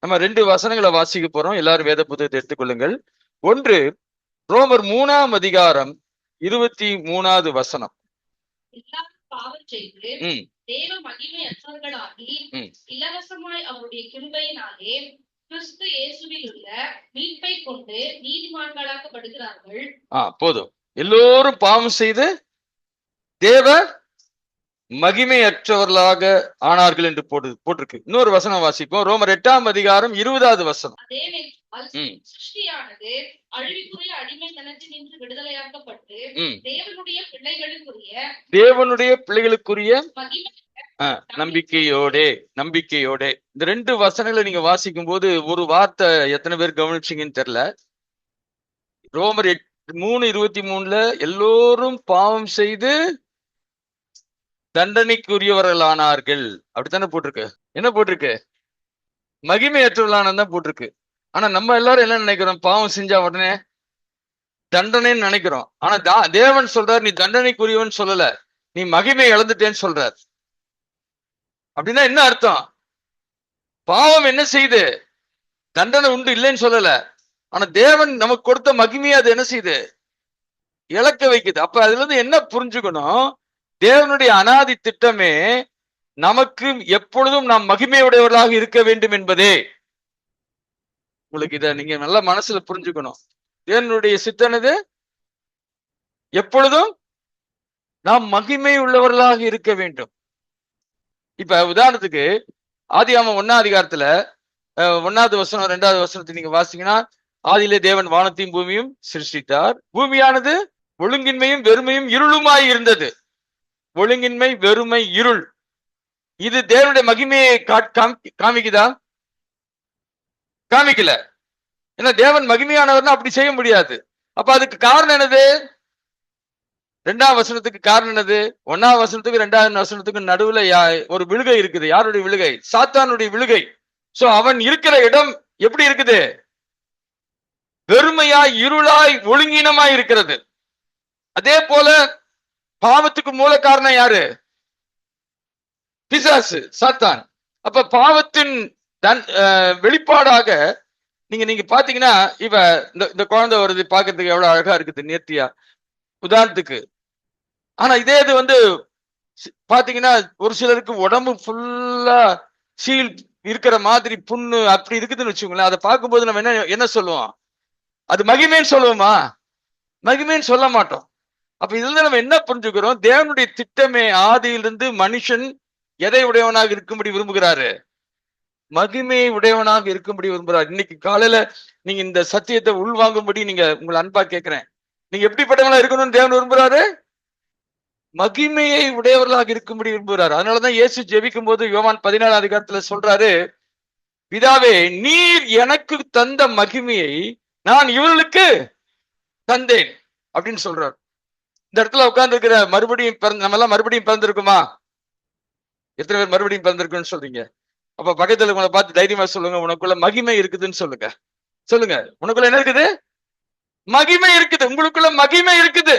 நம்ம 2 வசனங்களை வாசிக்க போறோம். எல்லாரும் வேத புத்தகத்தை எடுத்துக்கொள்ளுங்கள். ஒன்று ரோமர் 3ஆம் அதிகாரம் 23வது வசனம். எல்லாரும் பாவம் செய்து தேவ மகிமையற்றவர்களாகி இலவசமாய் அவருடைய கிருபையினாலே கிறிஸ்து இயேசுவில் உள்ள மீட்பை கொண்டு நீதிமான்களாக்கப்படுகிறார்கள். போதும். எல்லோரும் பாவம் செய்து தேவ மகிமையற்றவர்களாக ஆனார்கள் என்று போட்டிருக்கு. இன்னொரு வசனம் வாசிப்போம். ரோமர் 8ஆம் அதிகாரம் 20வது வசனம். சிருஷ்டியானது அழிவுக்குரிய அடிமைத்தனத்தினின்று விடுதலையாக்கப்பட்டு தேவனுடைய பிள்ளைகளுக்குரிய நம்பிக்கையோட இந்த 2 வசனங்களை நீங்க வாசிக்கும் போது ஒரு வார்த்தை எத்தனை பேர் கவனிச்சீங்கன்னு தெரியல. ரோமர் 3:23 எல்லோரும் பாவம் செய்து தண்டனைக்குரியவர்களானார்கள் அப்படித்தானே போட்டிருக்கு. என்ன போட்டிருக்கு? மகிமையற்றவர்களானதான் போட்டிருக்கு. ஆனா நம்ம எல்லாரும் என்ன நினைக்கிறோம்? பாவம் செஞ்சா உடனே தண்டனைன்னு நினைக்கிறோம். ஆனா தேவன் சொல்றார், நீ தண்டனைக்குரியவன் சொல்லல, நீ மகிமை இழந்துட்டேன்னு சொல்றார். அப்படின்னா என்ன அர்த்தம்? பாவம் என்ன செய்யுது? தண்டனை உண்டு இல்லைன்னு சொல்லல. ஆனா தேவன் நமக்கு கொடுத்த மகிமையை அது என்ன செய்யுது? இழக்க வைக்குது. அப்ப அதுல இருந்து என்ன புரிஞ்சுக்கணும்? தேவனுடைய அனாதி திட்டமே நமக்கு எப்பொழுதும் நாம் மகிமையுடையவர்களாக இருக்க வேண்டும் என்பதே. உங்களுக்கு இத நீங்க நல்ல மனசுல புரிஞ்சுக்கணும். தேவனுடைய சித்தனது எப்பொழுதும் நாம் மகிமை உள்ளவர்களாக இருக்க வேண்டும். இப்ப உதாரணத்துக்கு ஆதியாகமம் 1ஆம் அதிகாரத்துல 1வது வசனம் 2வது வசனத்தை நீங்க வாசிங்கன்னா, ஆதியிலே தேவன் வானத்தையும் பூமியும் சிருஷ்டித்தார். பூமியானது ஒழுங்கின்மையும் வெறுமையும் இருளுமாய் இருந்தது. ஒழுங்கின்மை, வெறுமை, இருள். இது தேவனுடைய மகிமையை காமிக்குதா? காமிக்கல. ஏன்னா தேவன் மகிமையானவர்னா அப்படி செய்ய முடியாது. அப்ப அதுக்கு காரணம் என்னது? 2ஆம் வசனத்துக்கு காரணம் என்னது? 1ஆம் வசனத்துக்கு 2ஆம் வசனத்துக்கு நடுவுல ஒரு விழுகை இருக்குது. யாருடைய விழுகை? சாத்தானுடைய விழுகை. சோ அவன் இருக்கிற இடம் எப்படி இருக்குது? வெறுமையாய், இருளாய், ஒழுங்கீனமாய் இருக்கிறது. அதே போல பாவத்துக்கு மூல காரணம் யாரு? பிசாசு, சாத்தான். அப்ப பாவத்தின் வெளிப்பாடாக நீங்க பாத்தீங்கன்னா, இந்த குழந்தை வருது, பாக்குறதுக்கு எவ்வளவு அழகா இருக்குது, நேர்த்தியா, உதாரணத்துக்கு. ஆனா இதே இது பாத்தீங்கன்னா ஒரு சிலருக்கு உடம்பு ஃபுல்லா சீல் இருக்கிற மாதிரி புண்ணு அப்படி இருக்குதுன்னு வச்சுக்கோங்களேன். அதை பார்க்கும்போது நம்ம என்ன சொல்லுவோம்? அது மகிமைன்னு சொல்லுவோமா? மகிமைன்னு சொல்ல மாட்டோம். அப்ப இதுல நம்ம என்ன புரிஞ்சுக்கிறோம்? தேவனுடைய திட்டமே ஆதியிலிருந்து மனுஷன் எதை உடையவனாக இருக்கும்படி விரும்புகிறாரு? மகிமையை உடையவனாக இருக்கும்படி விரும்புகிறார். இன்னைக்கு காலையில நீங்க இந்த சத்தியத்தை உள்வாங்கும்படி நீங்க உங்களை அன்பா கேட்கிறேன். நீங்க எப்படிப்பட்டவங்களா இருக்கணும்னு தேவன் விரும்புகிறாரு? மகிமையை உடையவர்களாக இருக்கும்படி விரும்புகிறார். அதனாலதான் இயேசு ஜெபிக்கும் போது யோவான் 14ஆம் அதிகாரத்துல சொல்றாரு, பிதாவே, நீர் எனக்கு தந்த மகிமையை நான் இவர்களுக்கு தந்தேன் அப்படின்னு சொல்றார். இந்த இடத்துல உட்கார்ந்து இருக்கிற நம்ம எல்லாம் மறுபடியும் பிறந்திருக்குமா? எத்தனை பேர் மறுபடியும் பிறந்திருக்குன்னு சொல்றீங்க? அப்ப பக்கத்துல உங்களை பார்த்து தைரியமா சொல்லுங்க, உனக்குள்ள மகிமை இருக்குதுன்னு சொல்லுங்க. சொல்லுங்க, உனக்குள்ள என்ன இருக்குது? மகிமை இருக்குது. உங்களுக்குள்ள மகிமை இருக்குது.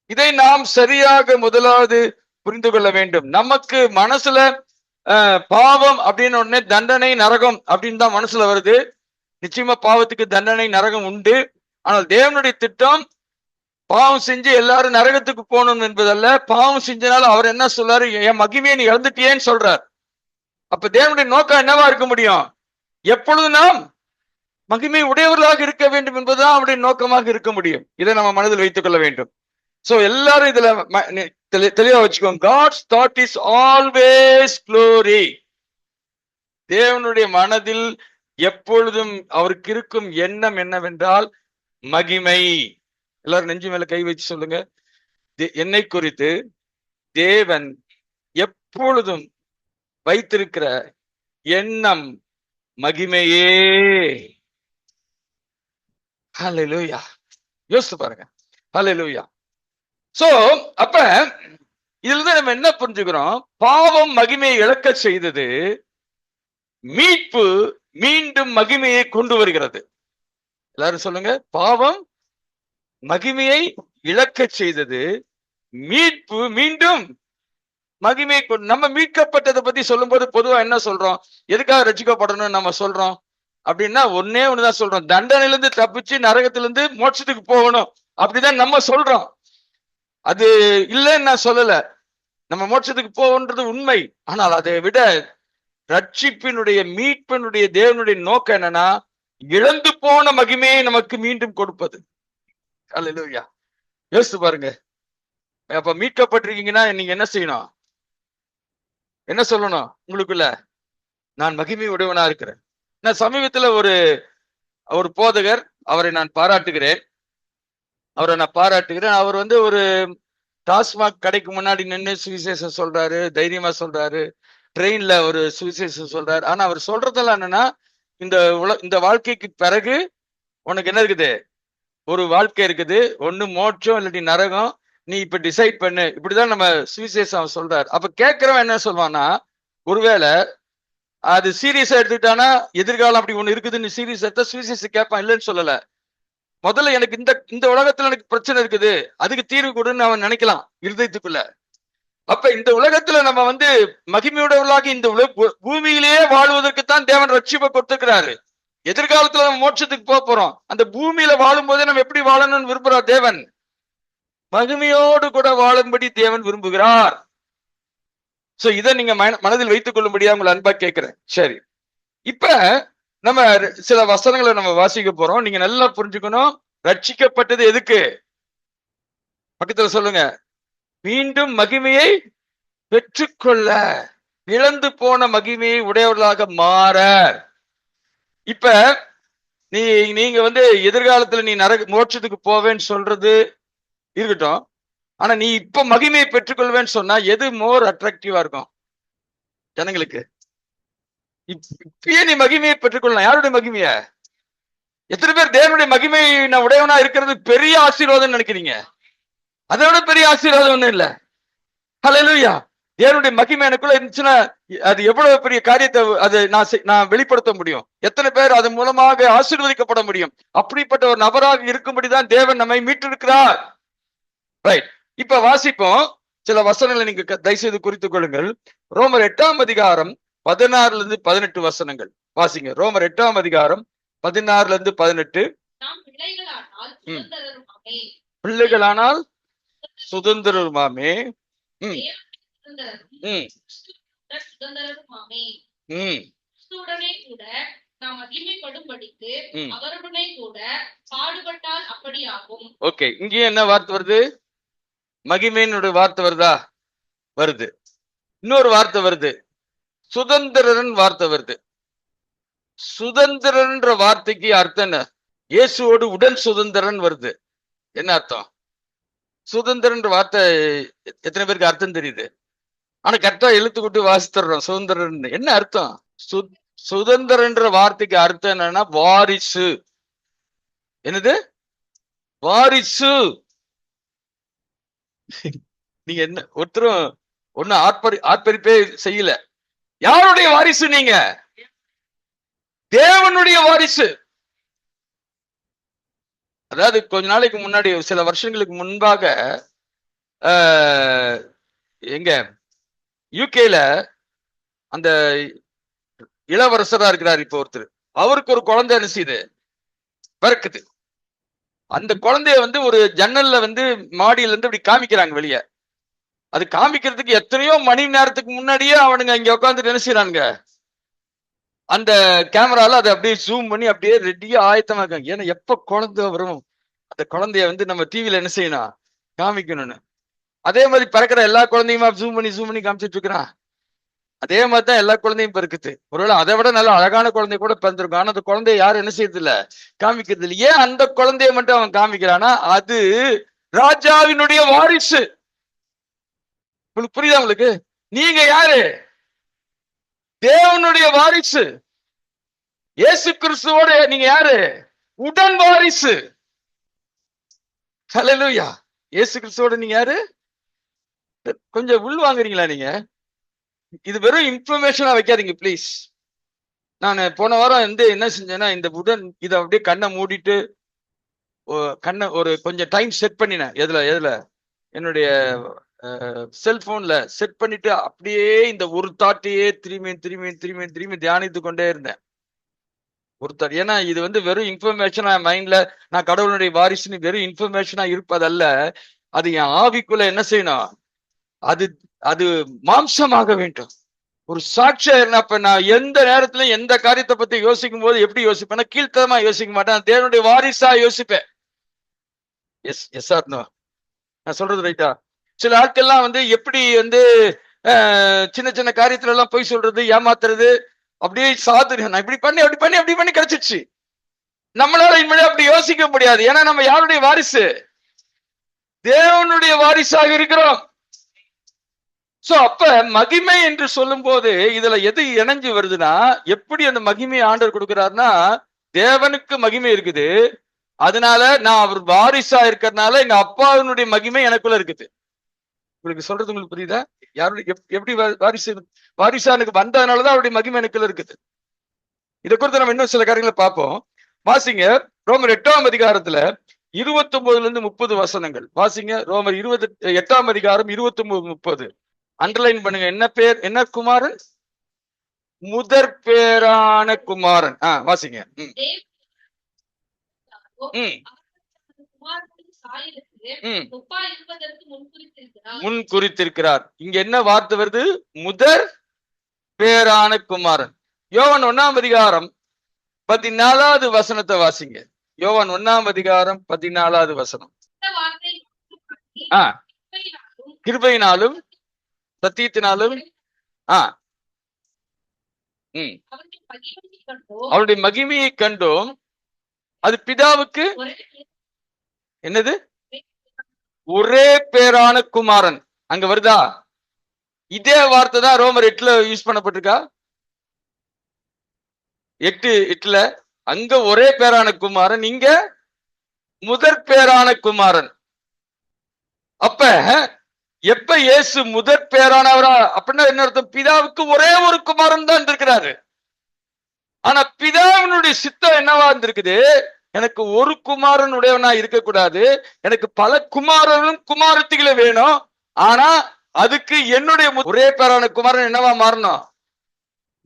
இதை நாம் சரியாக முதலாவது புரிந்து கொள்ள வேண்டும். நமக்கு மனசுல பாவம் அப்படின்னு உடனே தண்டனை, நரகம் அப்படின்னு தான் மனசுல வருது. நிச்சயமா பாவத்துக்கு தண்டனை, நரகம் உண்டு. ஆனால் தேவனுடைய திட்டம் பாவம் செஞ்சு எல்லாரும் நரகத்துக்கு போகணும் என்பதல்ல. பாவம் செஞ்சனால அவர் என்ன சொல்றாரு? என் மகிமையை நீ இழந்துட்டியேன்னு சொல்றார். அப்ப தேவனுடைய நோக்கம் என்னவா இருக்க முடியும்? எப்பொழுது நாம் மகிமை உடையவர்களாக இருக்க வேண்டும் என்பதுதான் அவருடைய நோக்கமாக இருக்க முடியும். இதை நம்ம மனதில் வைத்துக் கொள்ள வேண்டும். சோ எல்லாரும் இதுல தெளிவா வச்சுக்கோங்க. God's thought is always glory. தேவனுடைய மனதில் எப்பொழுதும் அவருக்கு இருக்கும் எண்ணம் என்னவென்றால் மகிமை. எல்லாரும் நெஞ்சு மேல கை வச்சு சொல்லுங்க, என்னை குறித்து தேவன் எப்பொழுதும் வைத்திருக்கிற எண்ணம் மகிமையே. ஹல்லேலூயா. யோசித்து பாருங்க. ஹல்லேலூயா. சோ அப்ப இதுல இருந்து நம்ம என்ன புரிஞ்சுக்கிறோம்? பாவம் மகிமையை இழக்க செய்தது, மீட்பு மீண்டும் மகிமையை கொண்டு வருகிறது. எல்லாரும் சொல்லுங்க, பாவம் மகிமையை இழக்க செய்தது, மீட்பு மீண்டும் மகிமை நம்ம மீட்கப்பட்டதை பத்தி சொல்லும் போது பொதுவா என்ன சொல்றோம்? எதுக்காக ரட்சிக்கப்படணும்னு நம்ம சொல்றோம் அப்படின்னா ஒன்னே ஒண்ணுதான் சொல்றோம், தண்டனையிலிருந்து தப்பிச்சு நரகத்திலிருந்து மோட்சத்துக்கு போகணும் அப்படிதான் நம்ம சொல்றோம். அது இல்லைன்னு நான் சொல்லல, நம்ம மோட்சத்துக்கு போகன்றது உண்மை. ஆனால் அதை விட ரட்சிப்பினுடைய மீட்பினுடைய தேவனுடைய நோக்கம் என்னன்னா, இழந்து போன மகிமையை நமக்கு மீண்டும் கொடுப்பது. அல்லேலூயா. யோசித்து பாருங்க. அப்ப மீட்கப்பட்டிருக்கீங்கன்னா நீங்க என்ன செய்யணும்? என்ன சொல்லணும் உங்களுக்குள்ள? நான் மகிமை உடையவனா இருக்கிறேன். நான் சமீபத்துல ஒரு போதகர், அவரை நான் பாராட்டுகிறேன். அவர் ஒரு டாஸ்மாக் கடைக்கு முன்னாடி நின்று சுவிசேஷம் சொல்றாரு, தைரியமா சொல்றாரு. ட்ரெயின்ல ஒரு சுவிசேஷம் சொல்றாரு. ஆனா அவர் சொல்றதெல்லாம் என்னன்னா, இந்த வாழ்க்கைக்கு பிறகு உனக்கு என்ன இருக்குது? ஒரு வாழ்க்கை இருக்குது, ஒண்ணு மோட்சம் இல்லாட்டி நரகம், நீ இப்ப டிசைட் பண்ணு. இப்படிதான் நம்ம சுவிசேஷம் சொல்றாரு. அப்ப கேட்கிறவன் என்ன சொல்வான்னா, ஒருவேளை அது சீரியஸா எடுத்துக்கிட்டானா, எதிர்காலம் அப்படி ஒண்ணு இருக்குதுன்னு சீரியஸ் எடுத்தா சுவிசேஷம் கேட்பான், இல்லைன்னு சொல்லல. முதல்ல எனக்கு இந்த உலகத்துல எனக்கு பிரச்சனை இருக்குது, அதுக்கு தீர்வு கொடுன்னு அவன் நினைக்கலாம் இருதயத்துக்குள்ள. அப்ப இந்த உலகத்துல நம்ம மகிமையுடையவர்களாக இந்த பூமியிலேயே வாழ்வதற்குத்தான் தேவன் ரட்சிப்பை கொடுத்திருக்கிறாரு. எதிர்காலத்துல நம்ம மோட்சத்துக்கு போறோம். அந்த பூமியில வாழும் போதே நம்ம எப்படி வாழணும்னு விரும்புறார் தேவன்? மகிமையோடு கூட வாழும்படி தேவன் விரும்புகிறார். சோ இதை நீங்க மனதில் வைத்துக் கொள்ளும்படியா உங்களை அன்பா கேட்கிறேன். சரி, இப்ப நம்ம சில வசனங்களை நம்ம வாசிக்க போறோம். நீங்க நல்லா புரிஞ்சுக்கணும். ரட்சிக்கப்பட்டது எதுக்கு? பக்கத்துல சொல்லுங்க. மீண்டும் மகிமையை பெற்றுக்கொள்ள, இழந்து போன மகிமையை உடையவர்களாக மாற. இப்ப நீங்க எதிர்காலத்துல நீ மோட்சத்துக்கு போவேன்னு சொல்றது இருக்கட்டும். ஆனா நீ இப்ப மகிமையை பெற்றுக்கொள்வேன்னு சொன்னா எது மோர் அட்ராக்டிவா இருக்கும் ஜனங்களுக்கு? இப்பயே நீ மகிமையை பெற்றுக்கொள்ளலாம். யாருடைய மகிமைய? எத்தனை பேர் தேவனுடைய மகிமை நான் உடையவனா இருக்கிறது பெரிய ஆசீர்வாதம் நினைக்கிறீங்க? அதை விட பெரிய ஆசீர்வாதம் ஒண்ணும் இல்ல. ஹல்லேலூயா. தேவனுடைய மகிமை எனக்குள்ள இருந்துச்சுன்னா அது எவ்வளவு பெரிய காரியத்தை அது நான் வெளிப்படுத்த முடியும். எத்தனை பேர் அது மூலமாக ஆசீர்வதிக்கப்பட முடியும்? அப்படிப்பட்ட ஒரு நபராக இருக்கும்படிதான் தேவன் நம்மை மீட்டிருக்கிறார். ரைட். இப்ப வாசிப்போம் சில வசனங்களை. நீங்க தயவு செய்து குறித்துக் கொள்ளுங்கள். ரோமர் 8ஆம் அதிகாரம் 16-18 வசனங்கள் வாசிங்க. ரோமர் 8ஆம் அதிகாரம் 16-18. பிள்ளைகளானால் சுதந்திரமாமே. ஓகே, இங்கே என்ன வார்த்தை வருது? மகிமையினுடைய வார்த்தை வருதா? வருது. இன்னொரு வார்த்தை வருது, சுதந்திரன் வார்த்தை வருது. சுதந்திரன்ற வார்த்தைக்கு அர்த்தம் என்ன? இயேசுவோடு உடன் சுதந்திரன் வருது. என்ன அர்த்தம்? சுதந்திரன்ற வார்த்தை எத்தனை பேருக்கு அர்த்தம் தெரியுது? ஆனா கரெக்டா எழுத்து கூட்டி வாசித்துறோம். சுதந்திரன் என்ன அர்த்தம்? சுதந்திரன்ற வார்த்தைக்கு அர்த்தம் என்னன்னா வாரிசு. என்னது? வாரிசு. நீங்க என்ன ஒருத்தரும் ஒண்ணு ஆர்ப்பரிப்பே செய்யல. யாருடைய வாரிசு? நீங்க தேவனுடைய வாரிசு. அதாவது கொஞ்ச நாளைக்கு முன்னாடி, சில வருஷங்களுக்கு முன்பாக எங்க யூகேல அந்த இளவரசரா இருக்கிறார் இப்போ ஒருத்தர். அவருக்கு ஒரு குழந்தை என்ன செய்யுது? பிறக்குது. அந்த குழந்தைய ஒரு ஜன்னல்ல மாடியில இருந்து இப்படி காமிக்கிறாங்க வெளியே. அது காமிக்கிறதுக்கு எத்தனையோ மணி நேரத்துக்கு முன்னாடியே அவனுங்க இங்க உட்காந்துட்டு என்ன செய்யறாங்க, அந்த கேமரால அதை அப்படியே ஜூம் பண்ணி அப்படியே ரெடியா ஆயத்தமா இருக்காங்க. ஏன்னா எப்ப குழந்தை வரும் அந்த குழந்தைய நம்ம டிவில என்ன செய்யணும், காமிக்கணும்னு. அதே மாதிரி பிறக்கிற எல்லா குழந்தையுமா ஜூம் பண்ணி காமிச்சிட்டு இருக்கிறான். அதே மாதிரிதான் எல்லா குழந்தையும் பிறக்குது. ஒருவேளை அதை விட நல்ல அழகான குழந்தை கூட பிறந்திருக்கும். ஆனா அந்த குழந்தைய யாரும் என்ன செய்யறது இல்ல, காமிக்கிறது இல்லை. ஏன் அந்த குழந்தைய மட்டும் அவன் காமிக்கிறான்னா, அது ராஜாவினுடைய வாரிசு. உங்களுக்கு புரியுதா? உங்களுக்கு நீங்க யாரு? தேவனுடைய வாரிசு. இயேசு கிறிஸ்துவோட நீங்க யாரு? உடன் வாரிசு. ஹல்லேலூயா. இயேசு கிறிஸ்துவோட நீங்க யாரு? கொஞ்சம் உள் வாங்குறீங்களா? நீங்க இது வெறும் இன்ஃபர்மேஷனா வைக்காதீங்க ப்ளீஸ். நான் போன வாரம் என்ன செஞ்சேன்னா, இந்த உடன் இதை அப்படியே கண்ணை மூடிட்டு கண்ணை கொஞ்சம் டைம் செட் பண்ணினேன். எதுல என்னுடைய செல்போன்ல செட் பண்ணிட்டு அப்படியே இந்த ஒரு தாட்டையே திரும்பி தியானித்து கொண்டே இருந்தேன். ஒரு தாட். ஏன்னா இது வந்து வெறும் இன்ஃபர்மேஷனா மைண்ட்ல நான் கடவுளுடைய வாரிசுன்னு வெறும் இன்ஃபர்மேஷனா இருப்பதல்ல. அது என் ஆவிக்குள்ள என்ன செய்யணும்? அது அது மாம்சமாக வேண்டும். ஒரு சாட்சியம் என்ன? அப்ப நான் எந்த நேரத்துல எந்த காரியத்தை பத்தி யோசிக்கும் போது எப்படி யோசிப்பேன்னா, கீழ்த்தரமா யோசிக்க மாட்டேன், தேவனுடைய வாரிசா யோசிப்பேன். Yes yes or no? நான் சொல்றது ரைட்டா? சில ஆட்கள்லாம் வந்து எப்படி வந்து சின்ன சின்ன காரியத்துல எல்லாம் போய் சொல்றது, ஏமாத்துறது, அப்படியே சாதுரியம். நான் இப்படி பண்ணி அப்படி பண்ணி கிடைச்சிச்சு. நம்மளால இனிமேல் அப்படி யோசிக்க முடியாது. ஏன்னா நம்ம யாருடைய வாரிசு? தேவனுடைய வாரிசாக இருக்கிறோம். சோ அப்ப மகிமை என்று சொல்லும் போது இதுல எது இணைஞ்சு வருதுன்னா, எப்படி அந்த மகிமையை ஆண்டவர் கொடுக்கிறாருன்னா, தேவனுக்கு மகிமை இருக்குது, அதனால நான் அவர் வாரிசா இருக்கிறதுனால எங்க அப்பாவினுடைய மகிமை எனக்குள்ள இருக்குது. உங்களுக்கு சொல்றது உங்களுக்கு புரியுதா? யாருடைய எப்படி வாரிசா எனக்கு வந்ததுனாலதான் அவருடைய மகிமை எனக்குள்ள இருக்குது. இதை குறித்து நம்ம இன்னும் சில காரியங்களை பார்ப்போம். வாசிங்க ரோமர் 8ஆம் அதிகாரத்துல 29 30 வசனங்கள் வாசிங்க. ரோமர் 8ஆம் அதிகாரம் 29 30 அண்டர்லைன் பண்ணுங்க. என்ன பேர்? என்ன குமாரன்? முதற் பேரான குமாரன். வாசிங்க. முன் குறித்திருக்கிறார். இங்க என்ன வார்த்தை வருது? முதற் பேரான குமாரன். யோவான் 1ஆம் அதிகாரம் 14வது வசனத்தை வாசிங்க. யோவான் 1ஆம் அதிகாரம் 14வது வசனம். கிருபையினாலும் சத்தியத்தினாலும் அவருடைய மகிமையை கண்டோம். அது பிதாவுக்கு என்னது? ஒரே பேரான குமாரன். அங்க வருதா? இதே வார்த்தை தான் ரோமர் 8ல யூஸ் பண்ணப்பட்டிருக்கா? 8:8 அங்க ஒரே பேரான குமாரன், இங்க முதற் பேரான குமாரன். அப்ப எப்ப இயேசு முதற் பேரானவரா அப்படின்னா என்ன அர்த்தம்? பிதாவுக்கு ஒரே ஒரு குமாரன் தான் இருக்கிறாரு. ஆனா பிதாவினுடைய சித்தம் என்னவா இருந்திருக்குது? எனக்கு ஒரு குமாரன் உடையவனா இருக்கக்கூடாது, எனக்கு பல குமாரனும் குமாரத்திகளை வேணும். ஆனா அதுக்கு என்னுடைய ஒரே பேரான குமாரன் என்னவா மாறணும்?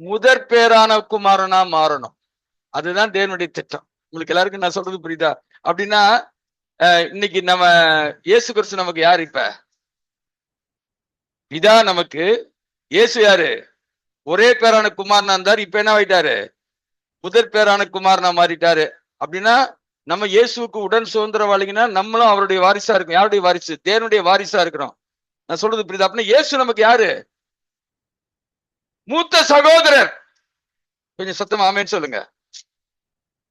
முதற் பேரான குமாரனா மாறணும். அதுதான் தேவனுடைய திட்டம். உங்களுக்கு எல்லாருக்கும் நான் சொல்றது புரியுதா? அப்படின்னா இன்னைக்கு நம்ம இயேசு கிறிஸ்து நமக்கு யாரு? இப்ப பிதா நமக்கு, இயேசு யாரு? ஒரே பேரான குமாரனா இருந்தாரு, இப்ப என்ன ஆயிட்டாரு? முதற் பேரான குமாரனா மாறிட்டாரு. அப்படின்னா நம்ம இயேசுக்கு உடன் சுதந்திரவாளிங்கன்னா நம்மளும் அவருடைய வாரிசா இருக்கும். யாருடைய வாரிசு? தேவனுடைய வாரிசா இருக்கிறோம். நான் சொல்றது புரியுதா? அப்படின்னா இயேசு நமக்கு யாரு? மூத்த சகோதரர். கொஞ்சம் சத்தமா ஆமேன்னு சொல்லுங்க.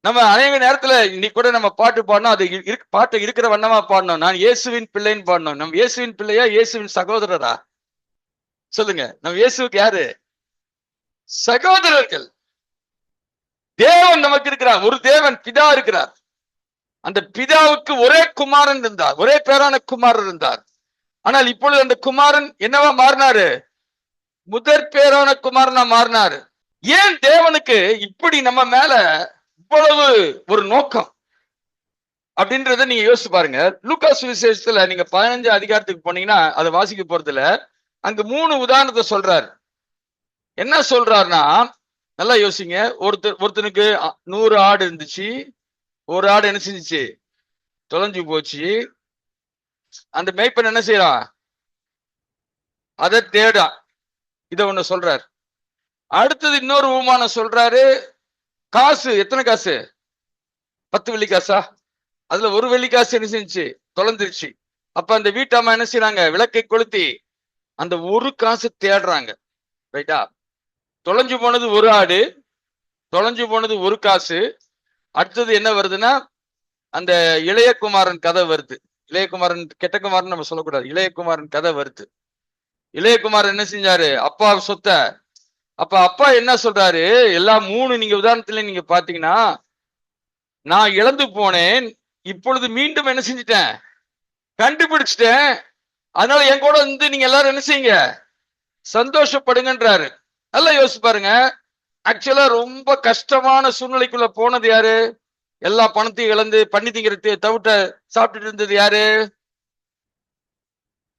நம்ம அநேக நேரத்துல இன்னைக்கு கூட நம்ம பாட்டு பாடணும், அது பாட்டு இருக்கிற வண்ணமா பாடணும். நான் இயேசுவின் பிள்ளைன்னு பாடணும். நம்ம இயேசுவின் பிள்ளையா இயேசுவின் சகோதரரா? சொல்லுங்க. நம்ம இயேசுக்கு யாரு? சகோதரர்கள். தேவன் நமக்கு இருக்கிறார். ஒரு தேவன் பிதா இருக்கிறார். அந்த பிதாவுக்கு ஒரே குமாரன் இருந்தார், ஒரே பேரான குமாரன் இருந்தார். ஆனால் இப்பொழுது அந்த குமாரன் என்னவா மாறினாரு? முதற் பேரான குமாரனா மாறினாரு. ஏன் தேவனுக்கு இப்படி நம்ம மேல இவ்வளவு ஒரு நோக்கம் அப்படின்றத நீங்க யோசிச்சு பாருங்க. லூக்கா சுவிசேஷத்துல நீங்க 15 அதிகாரத்துக்கு போனீங்கன்னா அதை வாசிக்க போறதுல அங்க 3 உதாரணத்தை சொல்றாரு. என்ன சொல்றாருன்னா, நல்லா யோசிங்க. ஒருத்தனுக்கு 100 ஆடு இருந்துச்சு. ஒரு ஆடு என்ன செஞ்சிச்சு? தொலைஞ்சு போச்சு. அந்த மேய்ப்பன் என்ன செய்யறான்? அதை தேடான். இத ஒண்ணு சொல்றாரு. அடுத்தது இன்னொரு உமானம் சொல்றாரு. காசு எத்தனை காசு? 10 வெள்ளி காசா? அதுல ஒரு வெள்ளி காசு என்ன செஞ்சு? தொலைஞ்சிருச்சு. அப்ப அந்த வீட்டாம என்ன செய்யறாங்க? விளக்கை கொளுத்தி அந்த ஒரு காசு தேடுறாங்க. ரைட்டா? தொலைஞ்சு போனது ஒரு ஆடு, தொலைஞ்சு போனது ஒரு காசு. அடுத்தது என்ன வருதுன்னா, அந்த இளையகுமாரன் கதை வருது. இளையகுமாரன் கெட்ட குமாரன் நம்ம சொல்லக்கூடாது. இளையகுமாரன் கதை வருது. இளையகுமாரன் என்ன செஞ்சாரு? அப்பா சொத்த. அப்ப அப்பா என்ன சொல்றாரு? எல்லாம் 3 நீங்க உதாரணத்துல நீங்க பாத்தீங்கன்னா, நான் இழந்து போனேன், இப்பொழுது மீண்டும் என்ன செஞ்சிட்டேன்? கண்டுபிடிச்சிட்டேன். அதனால என் கூட வந்து நீங்க எல்லாரும் என்ன செய்யுங்க? சந்தோஷப்படுங்கன்றாரு. நல்லா யோசிச்சு பாருங்க. ஆக்சுவலா ரொம்ப கஷ்டமான சூழ்நிலைக்குள்ள போனது யாரு? எல்லா பணத்தையும் இழந்து பண்ணி திங்கிறது தவிட்ட சாப்பிட்டுட்டு இருந்தது யாரு?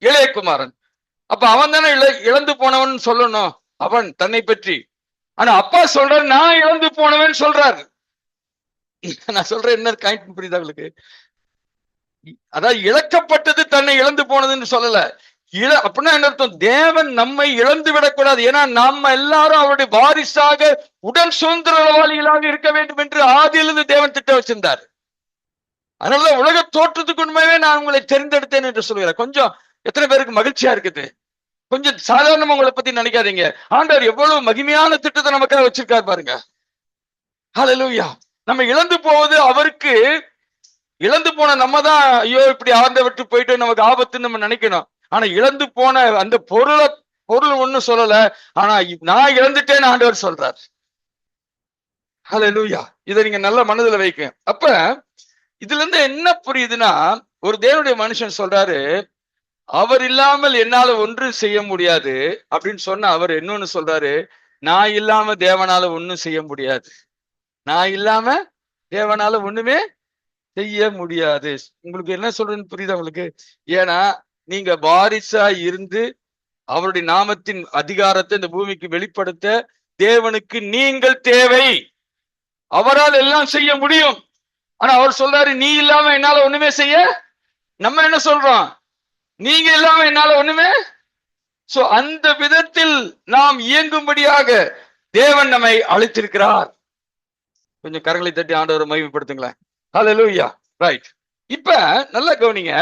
இளைய குமாரன். அப்ப அவன் தானே இழந்து போனவன் சொல்லணும் அவன் தன்னை பற்றி. ஆனா அப்பா சொல்றாரு நான் இழந்து போனவன் சொல்றாரு. நான் சொல்றேன் என்ன காயின் புரியுதா உங்களுக்கு? அதாவது இழக்கப்பட்டது தன்னை இழந்து போனதுன்னு சொல்லல. அப்படின்னா என்ன அர்த்தம்? தேவன் நம்மை இழந்து விடக்கூடாது. ஏன்னா நம்ம எல்லாரும் அவருடைய வாரிசாக உடன் சுதந்திரவாளிகளாக இருக்க வேண்டும் என்று ஆதியிலிருந்து தேவன் திட்டம் வச்சிருந்தார். அதனாலதான் உலக தோற்றத்துக்கு உண்மையே நான் உங்களை தெரிந்தெடுத்தேன் என்று சொல்கிறேன். கொஞ்சம் எத்தனை பேருக்கு மகிழ்ச்சியா இருக்குது? கொஞ்சம் சாதாரணமா உங்களை பத்தி நினைக்காதீங்க. ஆண்டவர் எவ்வளவு மகிமையான திட்டத்தை நமக்காக வச்சிருக்காரு பாருங்க. ஹல்லேலூயா. நம்ம இழந்து போவது அவருக்கு, இழந்து போன நம்ம தான் ஐயோ இப்படி ஆண்டவரை விட்டு போயிட்டு நமக்கு ஆபத்துன்னு நம்ம நினைக்கணும். ஆனா இழந்து போன அந்த பொருள் ஒண்ணும் சொல்லல. ஆனா நான் இழந்துட்டேன்னு ஆண்டவர் சொல்றார். ஹல்லேலூயா. இதை நீங்க நல்ல மனதுல வைக்க. அப்ப இதுல இருந்து என்ன புரியுதுன்னா, ஒரு தேவனுடைய மனுஷன் சொல்றாரு அவர் இல்லாமல் என்னால ஒன்றும் செய்ய முடியாது அப்படின்னு சொன்ன அவர் இன்னொன்னு சொல்றாரு, நான் இல்லாம தேவனால ஒண்ணும் செய்ய முடியாது. நான் இல்லாம தேவனால ஒண்ணுமே செய்ய முடியாது. உங்களுக்கு என்ன சொல்றேன்னு புரியுதா உங்களுக்கு? ஏன்னா நீங்க வாரிசா இருந்து அவருடைய நாமத்தின் அதிகாரத்தை இந்த பூமிக்கு வெளிப்படுத்த தேவனுக்கு நீங்கள் தேவை. அவரால் எல்லாம் செய்ய முடியும். ஆனா அவர் சொல்றாரு நீ இல்லாம என்னால ஒண்ணுமே செய்ய. நம்ம என்ன சொல்றோம்? நீங்க இல்லாம என்னால ஒண்ணுமே. சோ அந்த விதத்தில் நாம் இயங்கும்படியாக தேவன் நம்மை அழைத்திருக்கிறார். கொஞ்சம் கரங்களை தட்டி ஆண்டவரை மகிமைப்படுத்துங்களேன். ஹல்லேலூயா. ரைட். இப்ப நல்லா கவனிங்க,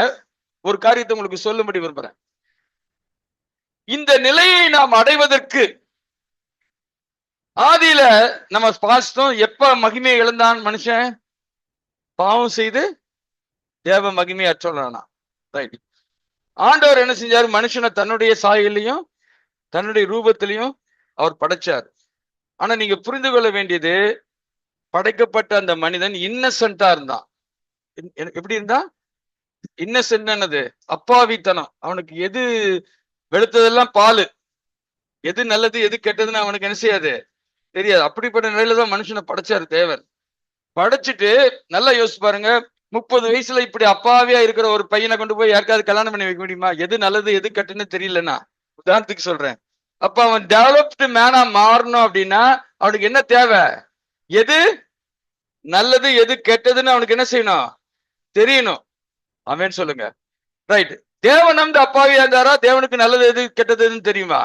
ஒரு காரியத்தை உங்களுக்கு சொல்லும்படி விரும்புறேன். இந்த நிலையை நாம் அடைவதற்கு ஆதியில நம்ம பார்த்தோம், எப்ப மகிமையை இழந்தான் மனுஷன்? பாவம் செய்து தேவ மகிமை அற்றவனா. ரைட். ஆண்டவர் என்ன செஞ்சாரு? மனுஷனை தன்னுடைய சாயலையும் தன்னுடைய ரூபத்திலையும் அவர் படைச்சார். ஆனா நீங்க புரிந்து கொள்ள வேண்டியது, படைக்கப்பட்ட அந்த மனிதன் இன்னசென்டா இருந்தான். எப்படி இருந்தா? இன்னசென்ட் என்னது? அப்பாவித்தனம். அவனுக்கு எது வெளுத்ததெல்லாம் பாலு, எது நல்லது எது கெட்டதுன்னு அவனுக்கு என்ன செய்யாது, தெரியாது. அப்படிப்பட்ட நிலையில தான் மனுஷனை படைச்சாரு தேவன். படைச்சிட்டு நல்லா யோசிச்சு பாருங்க, 30 வயசுல இப்படி அப்பாவியா இருக்கிற ஒரு பையனை கொண்டு போய் யாருக்காவது கல்யாணம் பண்ணி வைக்க முடியுமா? எது நல்லது எது கெட்டுன்னு தெரியலன்னா, உதாரணத்துக்கு சொல்றேன். அப்ப அவன் டெவலப்டு மேனா மாறணும் அப்படின்னா அவனுக்கு என்ன தேவை? எது நல்லது எது கெட்டதுன்னு அவனுக்கு என்ன செய்யணும்? தெரியணும். அவன் சொல்லுங்க. ரைட். தேவன் வந்து அப்பாவியா இருந்தாரா? தேவனுக்கு நல்லது எது கெட்டதுன்னு தெரியுமா?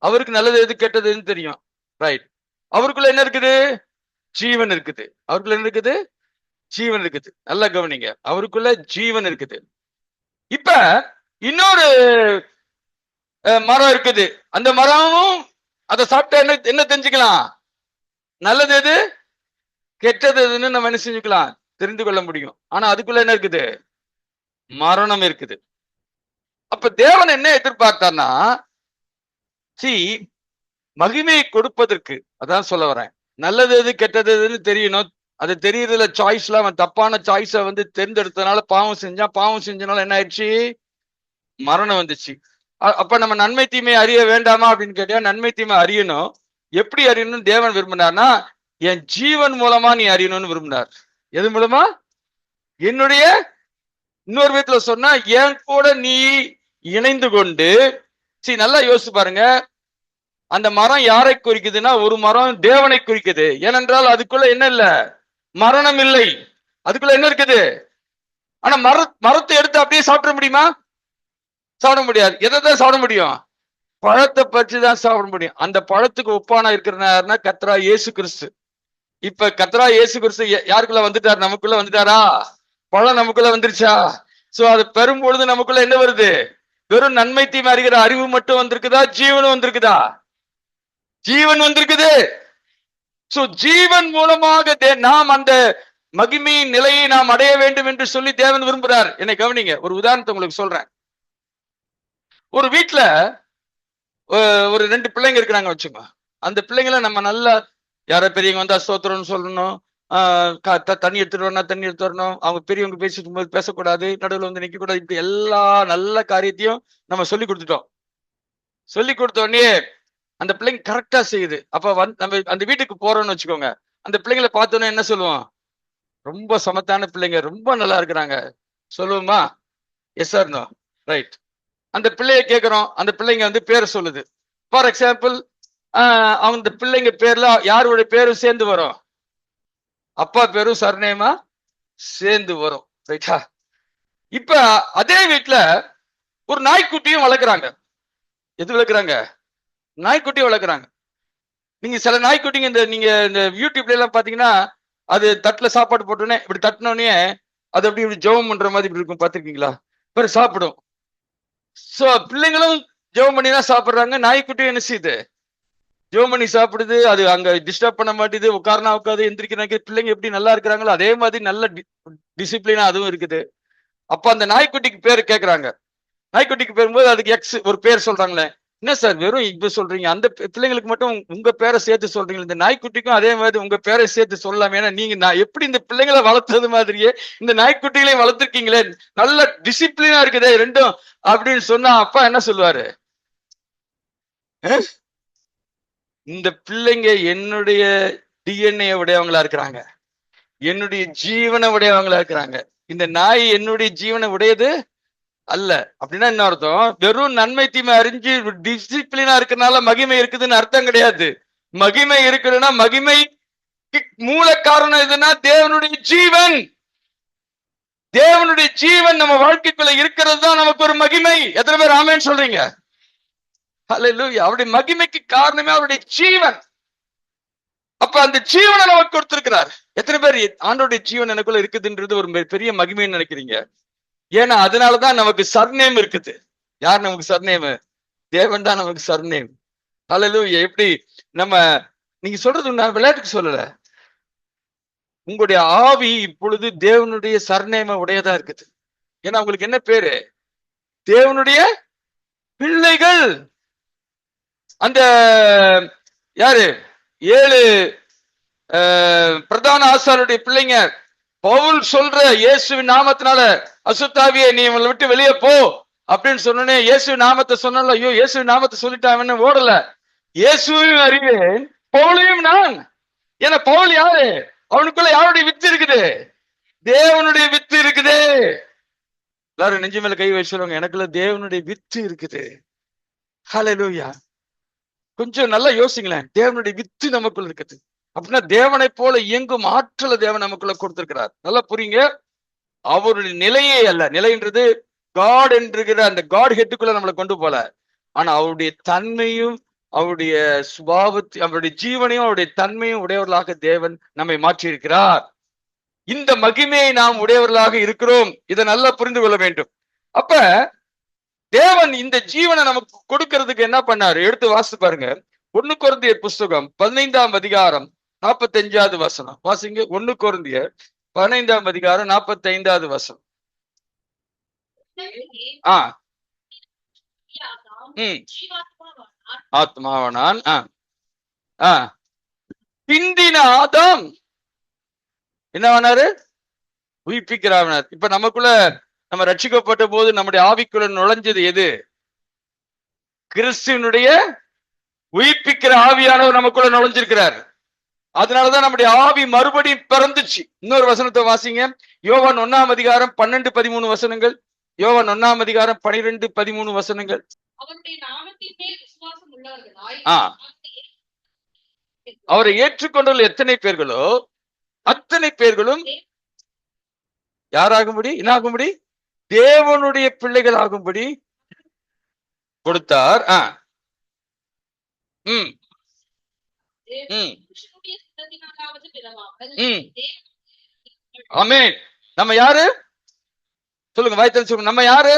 அவருக்கு நல்லது எது கெட்டதுன்னு தெரியும். ரைட். அவருக்குள்ள என்ன இருக்குது? ஜீவன் இருக்குது. அவருக்குள்ள என்ன இருக்குது? ஜீவன் இருக்குது. நல்லா கவனிங்க, அவருக்குள்ள ஜீவன் இருக்குது. இப்ப இன்னொரு மரம் இருக்குது. அந்த மரமும் அதை சாப்பிட்டா என்ன தெரிஞ்சுக்கலாம்? நல்லது எது கெட்டது எதுன்னு நம்ம என்ன செஞ்சுக்கலாம்? தெரிந்து கொள்ள முடியும். ஆனா அதுக்குள்ள என்ன இருக்குது? மரணம் இருக்குது. அப்ப தேவன் என்ன எதிர்பார்த்தார்னா, மகிமையை கொடுப்பதற்கு, அதான் சொல்ல வரேன், நல்லது எது கெட்டது எதுன்னு தெரியணும். அது தெரியறதுல சாய்ஸ்ல அவன் தப்பான சாய்ஸை வந்து தேர்ந்தெடுத்ததுனால பாவம் செஞ்சான். பாவம் செஞ்சனால என்ன ஆயிடுச்சு? மரணம் வந்துச்சு. அப்ப நம்ம நன்மை தீமை அறிய வேண்டாமா அப்படின்னு கேட்டா, நன்மை தீமை அறியணும். எப்படி அறியணும்னு தேவன் விரும்பினார்னா, என் ஜீவன் மூலமா நீ அறியணும்னு விரும்பினார். எது மூலமா? என்னுடைய, இன்னொரு விதத்துல சொன்னா என் கூட நீ இணைந்து கொண்டு. நல்லா யோசிச்சு பாருங்க, அந்த மரம் யாரை குறிக்குதுன்னா, ஒரு மரம் தேவனை குறிக்குது. ஏனென்றால் அதுக்குள்ள என்ன இல்ல? மரணம் இல்லை. அதுக்குள்ள என்ன இருக்குது? ஆனா மரத்தை எடுத்து அப்படியே சாப்பிட முடியுமா? சாப்பிட முடியாது. எதை சாப்பிட முடியும்? பழத்தை பற்றி தான் சாப்பிட முடியும். அந்த பழத்துக்கு ஒப்பானா இருக்கிறாருன்னா கர்த்தரா இயேசு கிறிஸ்து. இப்ப கர்த்தரா இயேசு கிறிஸ்து யாருக்குள்ள வந்துட்டார்? நமக்குள்ள வந்துட்டாரா? பழம் நமக்குள்ள வந்துருச்சா? சோ அது பெறும் பொழுது நமக்குள்ள என்ன வருது? வெறும் நன்மை தீமை அறிகிற அறிவு மட்டும் வந்திருக்குதா? ஜீவனும் வந்திருக்குதா? ஜீவன் வந்திருக்குது. சோ ஜீவன் மூலமாக நாம் அந்த மகிமையின் நிலையை நாம் அடைய வேண்டும் என்று சொல்லி தேவன் விரும்புகிறார். என்னை கவனிங்க, ஒரு உதாரணத்தை உங்களுக்கு சொல்றேன். ஒரு வீட்டுல ஒரு 2 பிள்ளைங்க இருக்கிறாங்க வச்சுங்க. அந்த பிள்ளைங்களை நம்ம நல்லா, யார பெரியவங்க வந்தா ஸ்தோத்திரம்னு சொல்லணும், தண்ணி எடுத்துட்டு வரணும், தண்ணி எடுத்து வரணும், அவங்க பெரியவங்க பேசிட்டு போது பேசக்கூடாது, நடுவில் வந்து நிக்க கூடாது, இப்படி எல்லா நல்ல காரியத்தையும் நம்ம சொல்லி கொடுத்துட்டோம். சொல்லி கொடுத்த உடனே அந்த பிள்ளைங்க கரெக்டா செய்யுது. அப்ப நம்ம அந்த வீட்டுக்கு போறோம்னு வச்சுக்கோங்க. அந்த பிள்ளைங்களை பார்த்தோன்னே என்ன சொல்லுவோம்? ரொம்ப சமத்தான பிள்ளைங்க, ரொம்ப நல்லா இருக்கிறாங்க சொல்லுவோமா? Yes or no? ரைட். அந்த பிள்ளைய கேட்கிறோம், அந்த பிள்ளைங்க வந்து பேரை சொல்லுது. ஃபார் எக்ஸாம்பிள் அந்த பிள்ளைங்க பேர்ல யாருடைய பேரும் சேர்ந்து வரும்? அப்பா பேரும் சர்நேமா சேர்ந்து வரும். ரைட்டா? இப்ப அதே வீட்டுல ஒரு நாய்க்குட்டியும் வளர்க்குறாங்க. எது வளர்க்குறாங்க? நாய்க்குட்டியும் வளர்க்குறாங்க. நீங்க சில நாய்க்குட்டிங்க நீங்க இந்த யூடியூப்ல எல்லாம் பாத்தீங்கன்னா, அது தட்டுல சாப்பாடு போட்டோன்னே இப்படி தட்டினோடனே அது அப்படி இப்படி ஜெபம் பண்ற மாதிரி இப்படி இருக்கும், பாத்திருக்கீங்களா? பிறகு சாப்பிடும். சோ பிள்ளைங்களும் ஜெபம் பண்ணி தான் சாப்பிடுறாங்க. நாய்க்குட்டியும் என்ன செய்யுது? ஜெபம் பண்ணி சாப்பிடுது. அது அங்க டிஸ்டர்ப் பண்ண மாட்டேது. உட்கார்னா உட்காது, எந்திரிக்கிறாங்க. பிள்ளைங்க எப்படி நல்லா இருக்கிறாங்களோ அதே மாதிரி நல்ல டிசிப்ளினா அதுவும் இருக்குது. அப்ப அந்த நாய்க்குட்டிக்கு பேர் கேட்கறாங்க. நாய்க்குட்டிக்கு பேரும்போது அதுக்கு எக்ஸ் ஒரு பேர் சொல்றாங்களே. என்ன சார் வெறும் இப்ப சொல்றீங்க? அந்த பிள்ளைங்களுக்கு மட்டும் உங்க பேரை சேர்த்து சொல்றீங்க. இந்த நாய்க்குட்டிக்கும் அதே மாதிரி உங்க பேரை சேர்த்து சொல்லலாம். ஏன்னா நீங்க எப்படி இந்த பிள்ளைங்களை வளர்த்தது மாதிரியே இந்த நாய்க்குட்டிகளையும் வளர்த்துருக்கீங்களே, நல்ல டிசிப்ளினா இருக்குதே ரெண்டும் அப்படின்னு சொன்னா அப்பா என்ன சொல்லுவாரு? இந்த பிள்ளைங்க என்னுடைய டிஎன்ஏ உடையவங்களா இருக்கிறாங்க, என்னுடைய ஜீவனை உடையவங்களா இருக்கிறாங்க. இந்த நாய் என்னுடைய ஜீவனை உடையது அல்ல. அப்படின்னா என்ன அர்த்தம்? வெறும் நன்மை தீமை அறிஞ்சு டிசிப்ளினா இருக்கிறனால மகிமை இருக்குதுன்னு அர்த்தம் கிடையாது. மகிமை இருக்குதுன்னா மகிமை மூல காரணம் எதுனா தேவனுடைய ஜீவன். தேவனுடைய ஜீவன் நம்ம வாழ்க்கைக்குள்ள இருக்கிறது தான் நமக்கு ஒரு மகிமை. எத்தனை பேர் ஆமென் சொல்றீங்க? ஹல்லேலூயா. அவருடைய மகிமைக்கு காரணமே அவருடைய ஜீவன். அப்ப அந்த ஜீவனை நமக்கு கொடுத்திருக்கிறார். எத்தனை பேர் ஆண்டோடைய ஜீவன் எனக்குள்ள இருக்குதுன்றது ஒரு பெரிய மகிமைன்னு நினைக்கிறீங்க? ஏன்னா அதனாலதான் நமக்கு சர்நேம் இருக்குது. யார் நமக்கு சர்நேம்? தேவன் தான் நமக்கு சர்நேம். ஹல்லேலூயா. எப்படி நம்ம நீங்க சொல்றது நான் விளையாட்டுக்கு சொல்லல. உங்களுடைய ஆவி இப்பொழுது தேவனுடைய சர்நேம உடையதா இருக்குது. ஏன்னா உங்களுக்கு என்ன பேரு? தேவனுடைய பிள்ளைகள். அந்த யாரு 7 பிரதான ஆசாரியருடைய பிள்ளைங்க பவுல் சொல்ற இயேசுவின் நாமத்தினால அசுத்தாவியே நீ இவங்களை விட்டு வெளியே போ அப்படின்னு சொன்னோன்னே இயேசுவின் நாமத்தை சொன்னால, ஐயோ இயேசுவின் நாமத்தை சொல்லிட்டாங்கன்னு ஓடல. இயேசுவையும் அறிவேன், பவுலையும் நான். ஏன்னா பவுல் யாரு? அவனுக்குள்ள யாருடைய வித்து இருக்குது? தேவனுடைய வித்து இருக்குது. எல்லாரும் நெஞ்சு மேல கை வச்சுருவாங்க, எனக்குள்ள தேவனுடைய வித்து இருக்குது. ஹல்லேலூயா. கொஞ்சம் நல்லா யோசிங்களேன். தேவனுடைய வித்து நமக்குள்ள இருக்குது. அப்படின்னா தேவனை போல இயங்கும் ஆற்றலை தேவன் நமக்குள்ள கொடுத்திருக்கிறார். நல்லா புரியுங்க. அவருடைய நிலையே அல்ல. நிலைன்றது காட் என்கிற அந்த காட் ஹெட்டுக்குள்ள நம்மளை கொண்டு போல. ஆனா அவருடைய தன்மையும் அவருடைய சுபாவத்தை அவருடைய ஜீவனையும் அவருடைய தன்மையும் உடையவர்களாக தேவன் நம்மை மாற்றி இருக்கிறார். இந்த மகிமையை நாம் உடையவர்களாக இருக்கிறோம். இதை நல்லா புரிந்து கொள்ள வேண்டும். அப்ப தேவன் இந்த ஜீவனை நமக்கு கொடுக்கிறதுக்கு என்ன பண்ணாரு? எடுத்து வாசித்து பாருங்க. 1 கொரிந்தியர் புஸ்தகம் 15ஆம் அதிகாரம் 45வது வசனம் வாசிங்க. 1 கொரிந்தியர் 15ஆம் அதிகாரம் 45வது வசனம். ஆத்மாவனான் பிந்தின ஆதாம் என்னவானாரு? உயிர்ப்பிக்கிறார். இப்ப நமக்குள்ள நம்ம ரட்சிக்கப்பட்ட போது நம்முடைய ஆவிக்குள்ள நுழைஞ்சது எது? கிறிஸ்துவனுடைய உயிர்ப்பிக்கிற ஆவியானவர் நமக்குள்ள நுழைஞ்சிருக்கிறார். அதனாலதான் நம்முடைய ஆவி மறுபடியும் பிறந்துச்சு. இன்னொரு வசனத்தை வாசிங்க. யோவான் 1ஆம் அதிகாரம் 12-13 வசனங்கள். யோவான் 1ஆம் அதிகாரம் 12-13 வசனங்கள். அவரை ஏற்றுக்கொண்டுள்ள எத்தனை பேர்களோ அத்தனை பேர்களும் யாராகும்படி என்னாகும்படி? தேவனுடைய பிள்ளைகள் ஆகும்படி கொடுத்தார். ஆமென். நம்ம யாரு சொல்லுங்க, வாய்த்தல் சொல்லுங்க. நம்ம யாரு?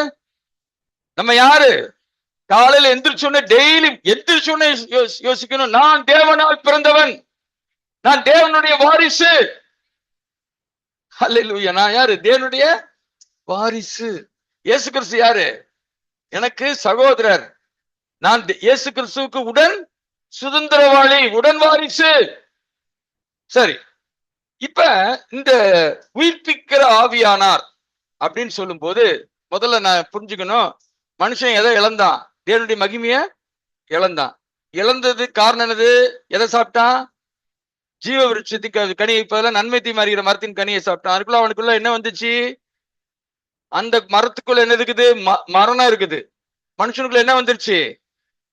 நம்ம யாரு? காலையில எந்திரிச்சோன்னே டெய்லி எந்திரிச்சோன்னே யோசிக்கணும், நான் தேவனால் பிறந்தவன், நான் தேவனுடைய வாரிசு. ஹல்லேலூயா. நான் யாரு? தேவனுடைய வாரிசு. இயேசு கிறிஸ்து யாரு? எனக்கு சகோதரர். நான் இயேசு கிறிஸ்துவுக்கு உடன் சுதந்திரவாளி, உடன் வாரிசு. சரி, இப்ப இந்த உயிர்ப்பிக்கிற ஆவியானார் அப்படின்னு சொல்லும் போது முதல்ல நான் புரிஞ்சுக்கணும், மனுஷன் எதை இழந்தான்? தேவனுடைய மகிமைய இழந்தான். இழந்தது காரணம் என்னது? எதை சாப்பிட்டான்? ஜீவ விருட்சத்துக்கு கனியை பதிலாக நன்மை தீமை அறிகிற மரத்தின் கனியை சாப்பிட்டான். அதுக்குள்ள அவனுக்குள்ள என்ன வந்துச்சு? அந்த மரத்துக்குள்ள என்ன இருக்குது? மரணம் இருக்குது. மனுஷனுக்குள்ள என்ன வந்துருச்சு?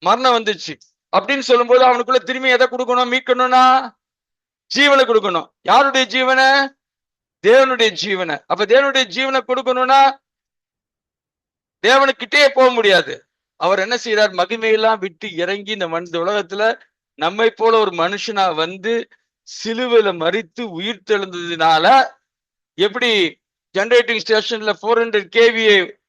மரணம் வந்துருச்சு. அப்படின்னு சொல்லும்போது அவனுக்குள்ள திரும்பி எதை கொடுக்கணும்? மீட்கணும்னா ஜீவனை கொடுக்கணும். யாருடைய ஜீவனை? தேவனுடைய ஜீவனை. அப்ப தேவனுடைய ஜீவனை கொடுக்கணும்னா தேவனுக்கிட்டே போக முடியாது. அவர் என்ன செய்யறார்? மகிமையெல்லாம் விட்டு இறங்கி இந்த உலகத்துல நம்மை போல ஒரு மனுஷனா வந்து சிலுவையில மரித்து உயிர் தெழுந்ததுனால, எப்படி ஜெனரேட்டிங் ஸ்டேஷன்ல 400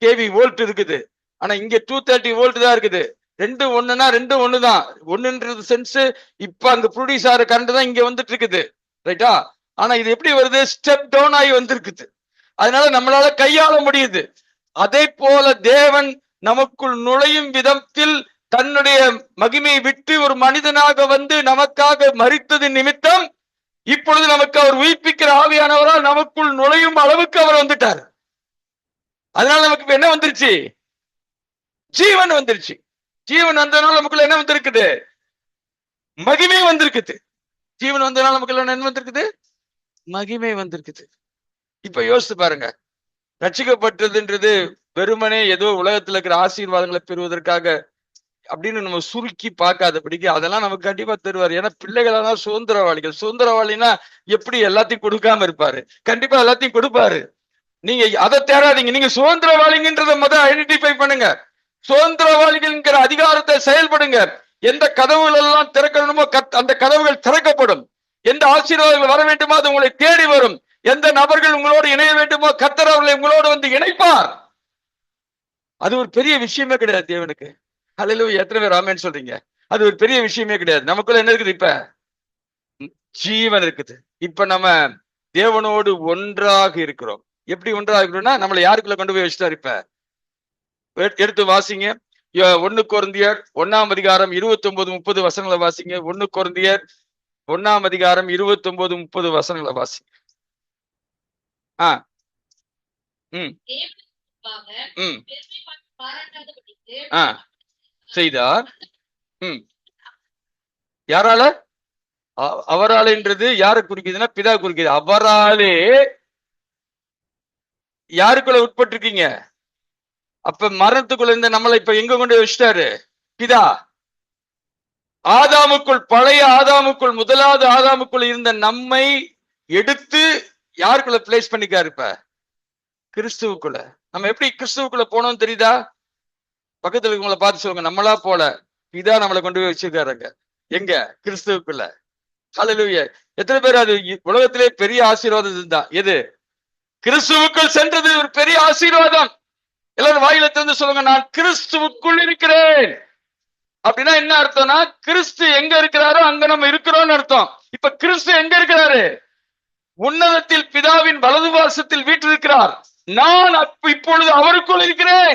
கேவி வோல்ட் இருக்குது, ஆனா இங்க 230 வோல்ட் தான் இருக்குது. ரெண்டும் ஒண்ணுன்னா ரெண்டும் ஒண்ணுதான். ஒண்ணுன்றது சென்ஸ் இப்ப அங்க ப்ரொடியூஸ் ஆகிற கரண்ட் தான் இங்க வந்துட்டு இருக்குது, ரைட்டா? ஆனா இது எப்படி வருது? ஸ்டெப் டவுன் ஆகி வந்திருக்குது. அதனால நம்மளால கையாள முடியுது. அதே போல தேவன் நமக்குள் நுழையும் விதத்தில் தன்னுடைய மகிமையை விட்டு ஒரு மனிதனாக வந்து நமக்காக மரித்தது நிமித்தம் இப்பொழுது நமக்கு அவர் உயிர்ப்பிக்கிற ஆவியானவரால் நமக்குள் நுழையும் அளவுக்கு அவர் வந்துட்டார். அதனால நமக்கு என்ன வந்துருச்சு? ஜீவன் வந்துருச்சு. ஜீவன் வந்ததுனால நமக்குள்ள என்ன வந்திருக்குது? மகிமை வந்திருக்குது. ஜீவன் வந்ததுனால நமக்குள்ள என்ன வந்திருக்குது? மகிமை வந்திருக்குது. இப்ப யோசித்து பாருங்க, ரட்சிக்கப்பட்டதுன்றது வெறுமனே ஏதோ உலகத்துல இருக்கிற ஆசீர்வாதங்களை பெறுவதற்காக அப்படின்னு நம்ம சுருக்கி பார்க்காதபடிக்கு அதெல்லாம் நமக்கு கண்டிப்பா தருவார். ஏன்னா பிள்ளைகளெல்லாம் சுதந்திரவாளிகள். சுதந்திரவாளினா எப்படி எல்லாத்தையும் கொடுக்காம இருப்பாரு? கண்டிப்பா எல்லாத்தையும் கொடுப்பாரு. நீங்க அதை தேடாதீங்க. நீங்க சுதந்திரவாளிங்கன்றத முதல் ஐடென்டிஃபை பண்ணுங்க. சுதந்திரவாளிகள்ங்கிற அதிகாரத்தை செயல்படுங்க. எந்த கதவுகள் எல்லாம் திறக்கணுமோ அந்த கதவுகள் திறக்கப்படும். எந்த ஆசீர்வாதங்கள் வர வேண்டுமோ அது உங்களை தேடி வரும். எந்த நபர்கள் உங்களோடு இணைய வேண்டுமோ கர்த்தர் அவர்களை உங்களோடு வந்து இணைப்பார். அது ஒரு பெரிய விஷயமே கிடையாது தேவனுக்கு. ஹல்லேலூயா. எத்தனை பேர் ஆமென் சொல்றீங்க? அது ஒரு பெரிய விஷயமே கிடையாது. நமக்குள்ள என்ன இருக்குது? இப்ப ஜீவன் இருக்குது. இப்ப நம்ம தேவனோடு ஒன்றாக இருக்கிறோம். எப்படி ஒன்றாக இருக்கிறோம்னா நம்மளை யாருக்குள்ள கொண்டு போய் வச்சுட்டாரு? இப்ப எடுத்து வாசிங்க. 1 கொரிந்தியர் 1ஆம் அதிகாரம் 29-30 வசனங்களை வாசிங்க. 1 கொரிந்தியர் 1ஆம் அதிகாரம் 29-30 வசனங்களை வாசிங்க. செய்தார். யாரால? அவராலேன்றது யாரை குறிக்குதுன்னா பிதா குறிக்குது. அவராலே யாருக்குள்ள உட்பட்டு இருக்கீங்க? அப்ப மரணத்துக்குள்ள இருந்த நம்மளை இப்ப எங்க கொண்டு வச்சிட்டாரு? பிதா. ஆதாமுக்குள், பழைய ஆதாமுக்குள், முதலாவது ஆதாமுக்குள் இருந்த நம்மை எடுத்து யாருக்குள்ள பிளேஸ் பண்ணிக்காரு? இப்ப கிறிஸ்துவுக்குள்ள. நம்ம எப்படி கிறிஸ்துவுக்குள்ள போனோம் தெரியுதா? பக்கத்துல இருக்கவங்களை பார்த்து சொல்லுங்க, நம்மளா போல பிதா நம்மளை கொண்டு போய் வச்சிருக்காருங்க. எங்க? கிறிஸ்துவுக்குள்ள. ஹல்லேலூயா. எத்தனை பேர் அது உலகத்திலே பெரிய ஆசீர்வாதம் இதுதான். எது? கிறிஸ்துவுக்குள் சென்றது ஒரு பெரிய ஆசீர்வாதம். எல்லாரும் வாயில திறந்து சொல்லுங்க, நான் கிறிஸ்துவுக்குள் இருக்கிறேன். அப்படின்னா என்ன அர்த்தம்னா, கிறிஸ்து எங்க இருக்கிறாரோ அங்க நம்ம இருக்கிறோம்னு அர்த்தம். இப்ப கிறிஸ்து எங்க இருக்கிறாரு? உன்னதத்தில் பிதாவின் வலது பாரசத்தில் வீற்றிருக்கிறார். நான் இப்பொழுது அவருக்குள் இருக்கிறேன்.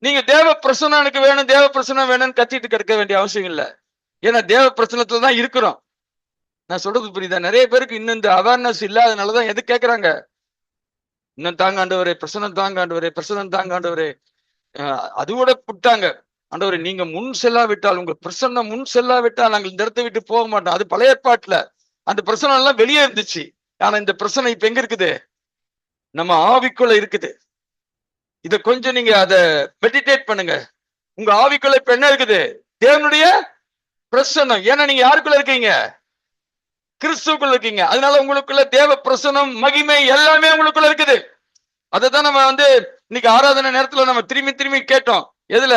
நீங்க தேவ பிரசன்னம் எனக்கு வேணும், தேவ பிரசன்னம் வேணும்னு கத்திட்டு கிடக்க வேண்டிய அவசியம் இல்லை. ஏன்னா தேவ பிரசனத்துல தான் இருக்கிறோம். நான் சொல்றது புரியுதா? நிறைய பேருக்கு இன்னும் இந்த அவேர்னஸ் இல்லாதனாலதான் எது கேட்கறாங்க, இன்னும் தாங்காண்டவரே, பிரசனம் தாங்காண்டவரே, பிரசனம் தாங்காண்டவரே. அது கூட புட்டாங்க. ஆண்டவரே நீங்க முன் செல்லாவிட்டால், உங்க பிரசன்னம் முன் செல்லாவிட்டால் நாங்கள் இந்த இடத்தை விட்டு போக மாட்டோம். அது பழைய ஏற்பாட்டுல அந்த பிரசனம் எல்லாம் வெளியே இருந்துச்சு. ஆனா இந்த பிரசனம் இப்ப எங்க இருக்குது? நம்ம ஆவிக்குள்ள இருக்குது. இத கொஞ்சம் நீங்க அதை மெடிடேட் பண்ணுங்க. உங்க ஆவிக்குள்ள இப்ப என்ன இருக்குது? தேவனுடைய பிரசன்னம். ஏன்னா நீங்க யாருக்குள்ள இருக்கீங்க? கிறிஸ்துவுக்குள்ள இருக்கீங்க. அதனால உங்களுக்குள்ள தேவ பிரசன்னம், மகிமை எல்லாமே உங்களுக்குள்ள இருக்குது. அதைத்தான் நம்ம இன்னைக்கு ஆராதனை நேரத்துல நம்ம திரும்பி திரும்பி கேட்டோம். எதுல?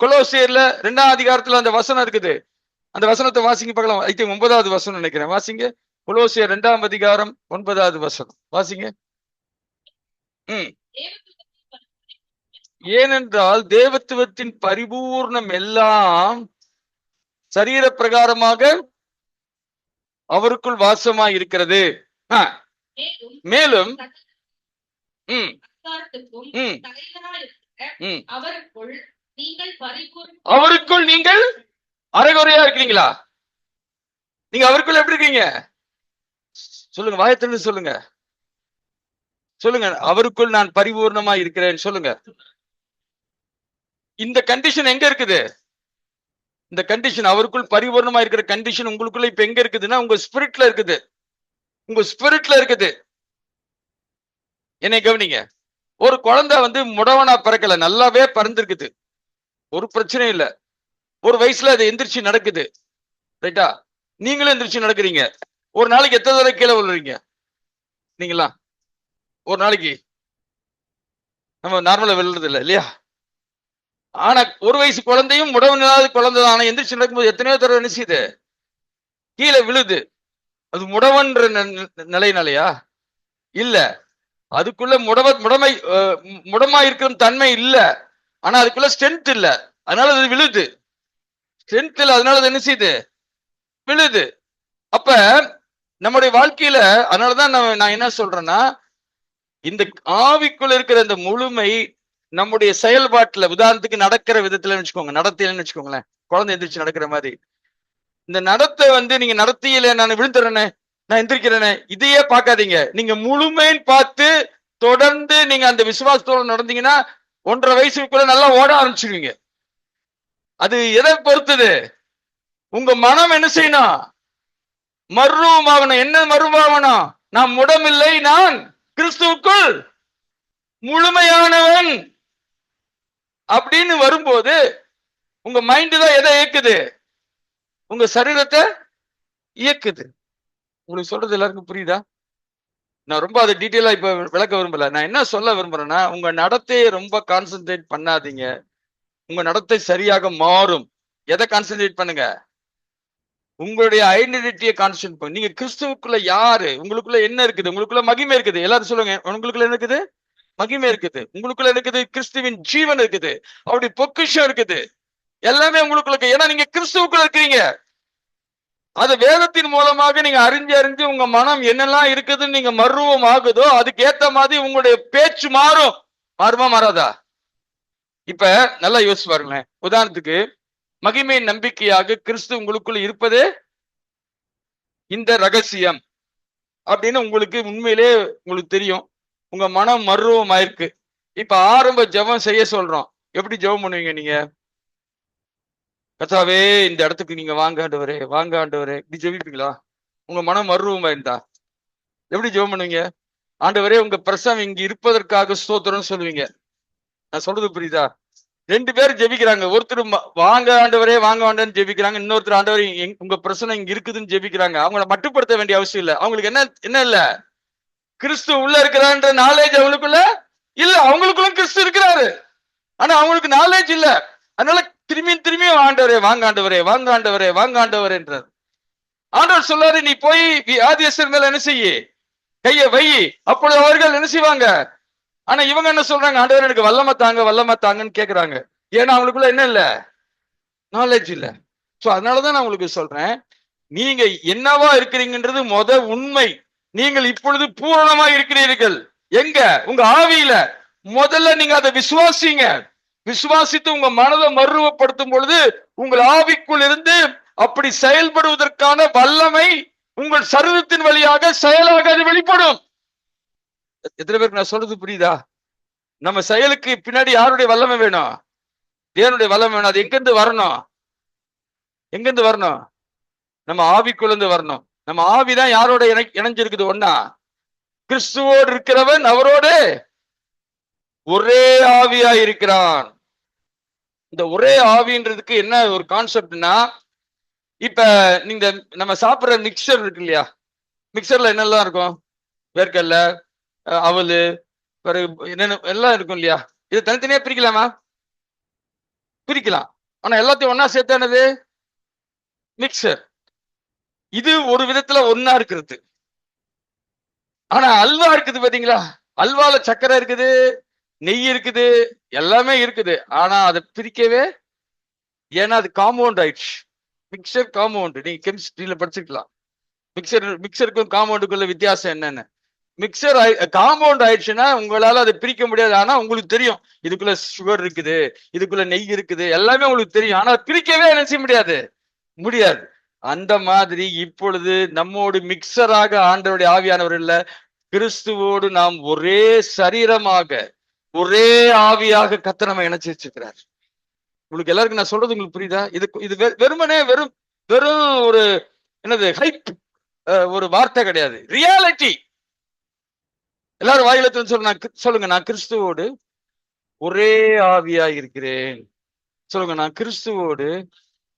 கொலோசியர்ல 2ஆம் அதிகாரத்துல அந்த வசனம் இருக்குது. அந்த வசனத்தை வாசிங்க பார்க்கலாம். ஐ திங்க் 9வது வசனம் நினைக்கிறேன். வாசிங்க. கொலோசியர் 2ஆம் அதிகாரம் 9வது வசனம் வாசிங்க. ஏனென்றால் தேவத்துவத்தின் பரிபூர்ணம் எல்லாம் சரீர பிரகாரமாக அவருக்குள் வாசமாய் இருக்கிறது. மேலும் அவருக்குள் நீங்கள் அரைகுறையா இருக்கிறீங்களா? நீங்க அவருக்குள்ள எப்படி இருக்கீங்க? சொல்லுங்க, வாயத்திலிருந்து சொல்லுங்க. சொல்லுங்க, அவருக்குள் நான் பரிபூர்ணமா இருக்கிறேன் சொல்லுங்க. இந்த கண்டிஷன் எங்க இருக்குது? இந்த கண்டிஷன், அவருக்குள் பரிபூர்ணமா இருக்கிற கண்டிஷன் உங்களுக்குள்ள இப்ப எங்க இருக்குதுன்னா உங்க ஸ்பிரிட்ல இருக்குது. உங்க ஸ்பிரிட்ல இருக்குது. என்னை கவனிங்க. ஒரு குழந்தை வந்து முடவனா பிறக்கல, நல்லாவே பிறந்திருக்குது, ஒரு பிரச்சனையும் இல்ல. ஒரு வயசுல அது எந்திரிச்சு நடக்குது, ரைட்டா? நீங்களும் எந்திரிச்சு நடக்கிறீங்க. ஒரு நாளைக்கு எத்தனை தடவை கீழே விழுறீங்க நீங்களா? ஒரு நாளைக்கு நம்ம நார்மலா விழுறது இல்ல இல்லையா? ஆனா ஒரு வயசு குழந்தையும் முடவன் இல்லாத குழந்தை தான். ஆனா எந்திரிச்சு நடக்கும்போது எத்தனையோ தடவை என்ன செய்யுது? கீழே விழுது. அது முடவன்ற நிலையினாலயா? இல்ல. அதுக்குள்ள முடமை முடமா இருக்கிற தன்மை இல்ல. ஆனா அதுக்குள்ள ஸ்ட்ரென்த் இல்ல. அதனால அது விழுது. ஸ்ட்ரென்த் இல்ல, அதனால அது என்ன செய்யுது? விழுது. அப்ப நம்முடைய வாழ்க்கையில அதனாலதான் நான் என்ன சொல்றேன்னா, இந்த ஆவிக்குள்ள இருக்கிற இந்த முழுமை நம்முடைய செயல்பாட்டுல, உதாரணத்துக்கு நடக்கிற விதத்துல வச்சுக்கோங்க, நடத்தையிலன்னு வச்சுக்கோங்களேன், குழந்தை எந்திரிச்சு நடக்கிற மாதிரி. இந்த நடத்தை வந்து நீங்க நடத்தியில நான் விழுந்துறேனே, நான் எந்திரிக்கிறேனே, இதையே பார்க்காதீங்க. நீங்க முழுமைன்னு பார்த்து தொடர்ந்து நீங்க அந்த விசுவாசத்தோட நடந்தீங்கன்னா 1.5 வயசுக்குள்ள நல்லா ஓட ஆரம்பிச்சிருவீங்க. அது எதை பொறுத்தது? உங்க மனம் என்ன செய்யணும்? மறுரூபமாகணும். என்ன மறுரூபமாகணும்? நான் முடமில்லை, நான் கிறிஸ்துவுக்குள் முழுமையானவன் அப்படின்னு வரும்போது உங்க மைண்ட் தான் எதை இயக்குது? உங்க சரீரத்தை இயக்குது. உங்களுக்கு சொல்றது எல்லாருக்கும் புரியுதா? நான் ரொம்ப அதை டீட்டெயிலா இப்ப விளக்க விரும்பல. நான் என்ன சொல்ல விரும்புறேன்னா, உங்க நடத்தையை ரொம்ப கான்சென்ட்ரேட் பண்ணாதீங்க. உங்க நடத்தை சரியாக மாறும். எதை கான்சென்ட்ரேட் பண்ணுங்க? உங்களுடைய ஐடென்டிட்டியை கான்சென்ட்ரேட் பண்ணுங்க. நீங்க கிறிஸ்துவுக்குள்ள யாரு? உங்களுக்குள்ள என்ன இருக்குது? உங்களுக்குள்ள மகிமை இருக்குது. எல்லாரும் சொல்லுங்க, உங்களுக்குள்ள என்ன இருக்குது? மகிமை இருக்குது. உங்களுக்குள்ள இருக்குது கிறிஸ்துவின் ஜீவன் இருக்குது. அவருடைய பொக்கிஷம் இருக்குது. எல்லாமே உங்களுக்குள்ள. ஏன்னா நீங்க கிறிஸ்துவுக்குள்ள இருக்கிறீங்க. அது வேதத்தின் மூலமாக நீங்க அறிஞ்சு உங்க மனம் என்னெல்லாம் இருக்குதுன்னு நீங்க மர்வம் ஆகுதோ அதுக்கு ஏத்த மாதிரி உங்களுடைய பேச்சு மாறும். மாறுமா மாறாதா? இப்ப நல்லா யோசிச்சு பாருங்களேன். உதாரணத்துக்கு, மகிமை நம்பிக்கையாக கிறிஸ்து உங்களுக்குள்ள இருப்பதே இந்த ரகசியம் அப்படின்னு உங்களுக்கு உண்மையிலே உங்களுக்கு தெரியும். உங்க மனம் மர்வம் ஆயிருக்கு. இப்ப ஆரம்ப ஜெபம் செய்ய சொல்றோம். எப்படி ஜெபம் பண்ணுவீங்க நீங்க? கர்த்தாவே, இந்த இடத்துக்கு நீங்க வாங்க ஆண்டவரே, வாங்க ஆண்டவரே, இப்படி ஜெபிப்பீங்களா? உங்க மனம் மர்வமா இருந்தா எப்படி ஜெபம் பண்ணுவீங்க? ஆண்டவரே, உங்க பிரசவம் இங்க இருப்பதற்காக ஸ்தோத்திரம் சொல்லுவீங்க. நான் சொல்றது புரியுதா? 2 பேரும் ஜெபிக்கிறாங்க. ஒருத்தர் வாங்க ஆண்டவரே, வாங்க ஆண்டவரேன்னு ஜெபிக்கிறாங்க. இன்னொருத்தர் ஆண்டவரே உங்க பிரச்சனை இங்க இருக்குதுன்னு ஜெபிக்கிறாங்க. அவங்கள மட்டுப்படுத்த வேண்டிய அவசியம் இல்ல. அவங்களுக்கு என்ன இல்ல? கிறிஸ்து உள்ள இருக்கிறான்ற நாலேஜ் அவங்களுக்குள்ள இல்ல. அவங்களுக்குள்ள கிறிஸ்து இருக்கிறாரு. ஆனா அவங்களுக்கு நாலேஜ் இல்ல. அதனால திரும்பியும் ஆண்டவரே, வாங்க ஆண்டவரே, வாங்க ஆண்டவரே, வாங்க ஆண்டவரேன்றார். ஆண்டவர் சொல்றாரு, நீ போய் வியாதியஸ்தர் மேல என்ன செய்ய? கைய வை. அப்பொழுது அவர்கள் என்ன செய்வாங்க? ஆனா இவங்க என்ன சொல்றாங்க? ஆண்டவர் எனக்கு வல்லமை தாங்கன்னு கேக்குறாங்க. ஏன்னா அவங்களுக்குள்ள என்ன இல்ல? நாலேஜ் இல்ல. சோ அதனாலதான் நான் உங்களுக்கு சொல்றேன், நீங்க என்னவா இருக்கிறீங்கன்றது உண்மை. நீங்கள் இப்பொழுது பூரணமா இருக்கிறீர்கள். எங்க? உங்க ஆவியில. முதல்ல நீங்க அதை விசுவாசிங்க. விசுவாசித்து உங்க மனதை மறுரூபப்படுத்தும் பொழுது உங்கள் ஆவிக்குள் இருந்து அப்படி செயல்படுவதற்கான வல்லமை உங்கள் சரீரத்தின் வழியாக செயலாக அது வெளிப்படும். எத்தனை பேருக்கு நான் சொல்றது புரியுதா? நம்ம செயலுக்கு பின்னாடி யாருடைய வல்லமை வேணும்? தேவனுடைய வல்லமை வேணும். அது எங்கிருந்து வரணும்? எங்கிருந்து வரணும்? நம்ம ஆவிக்குள்ளேருந்து வரணும். நம்ம ஆவிதான் யாரோட இணைஞ்சிருக்குது? ஒன்னா கிறிஸ்துவோடு இருக்கிறவன் அவரோடு ஒரே ஆவியா இருக்கிறான். இந்த ஒரே ஆவின்றதுக்கு என்ன ஒரு கான்செப்ட்னா, இப்ப நீங்க நம்ம சாப்பிடுற மிக்சர் இருக்கு இல்லையா? மிக்சர்ல என்னெல்லாம் இருக்கும்? வேர்க்கடலை, அவலு, பிறகு என்னென்ன எல்லாம் இருக்கும் இல்லையா? இது தனித்தனியா பிரிக்கலாமா? பிரிக்கலாம். ஆனா எல்லாத்தையும் ஒன்னா சேர்த்து என்னது? மிக்சர். இது ஒரு விதத்துல ஒன்னா இருக்கிறது. ஆனா அல்வா இருக்குது பாத்தீங்களா? அல்வால சக்கரை இருக்குது, நெய் இருக்குது, எல்லாமே இருக்குது. ஆனா அதை பிரிக்கவே, ஏன்னா அது காம்பவுண்ட் ஆயிடுச்சு. Mixture compound. நீங்க கெமிஸ்ட்ரியில படிச்சுக்கலாம். மிக்சருக்கும் காம்பவுண்டுக்குள்ள வித்தியாசம் என்னன்னு. மிக்சர் காம்பவுண்ட் ஆயிடுச்சுன்னா உங்களால அதை பிரிக்க முடியாது. ஆனா உங்களுக்கு தெரியும் இதுக்குள்ள சுகர் இருக்குது, இதுக்குள்ள நெய் இருக்குது, எல்லாமே உங்களுக்கு தெரியும். ஆனா பிரிக்கவே என்ன செய்ய முடியாது. அந்த மாதிரி இப்பொழுது நம்மோடு மிக்சராக ஆண்டவருடைய ஆவியானவர் இல்ல, கிறிஸ்துவோடு நாம் ஒரே சரீரமாக ஒரே ஆவியாக கர்த்தர் நம்ம இணைச்சு வச்சிருக்கிறார். உங்களுக்கு எல்லாருக்கும் நான் சொல்றது உங்களுக்கு புரியுதா? இது வெறுமனே வெறும் ஒரு என்னது ஹைப், ஒரு வார்த்தை கிடையாது. ரியாலிட்டி. எல்லாரும் வாயில சொல்லுங்க, நான் கிறிஸ்துவோடு ஒரே ஆவியா இருக்கிறேன். சொல்லுங்க, நான் கிறிஸ்துவோடு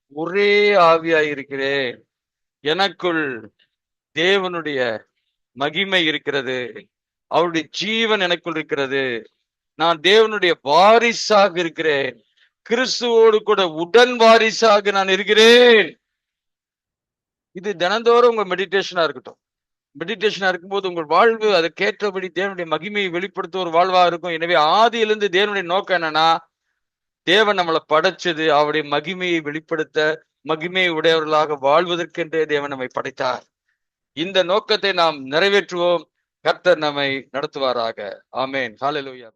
ஒரே ஆவியா இருக்கிறேன். எனக்குள் தேவனுடைய மகிமை இருக்கிறது. அவருடைய ஜீவன் எனக்குள் இருக்கிறது. நான் தேவனுடைய வாரிசாக இருக்கிறேன். கிறிஸ்துவோடு கூட உடன் வாரிசாக நான் இருக்கிறேன். இது தினந்தோறும் உங்க மெடிடேஷனா இருக்கட்டும். மெடிடேஷனா இருக்கும்போது உங்கள் வாழ்வு அதற்கேற்றபடி தேவனுடைய மகிமையை வெளிப்படுத்த ஒரு வாழ்வா இருக்கும். எனவே ஆதியிலிருந்து தேவனுடைய நோக்கம் என்னன்னா, தேவன் நம்மளை படைச்சது அவருடைய மகிமையை வெளிப்படுத்த, மகிமையை உடையவர்களாக வாழ்வதற்கென்றே தேவன் நம்மை படைத்தார். இந்த நோக்கத்தை நாம் நிறைவேற்றுவோம். கர்த்தர் நம்மை நடத்துவாராக. ஆமென். ஹல்லேலூயா.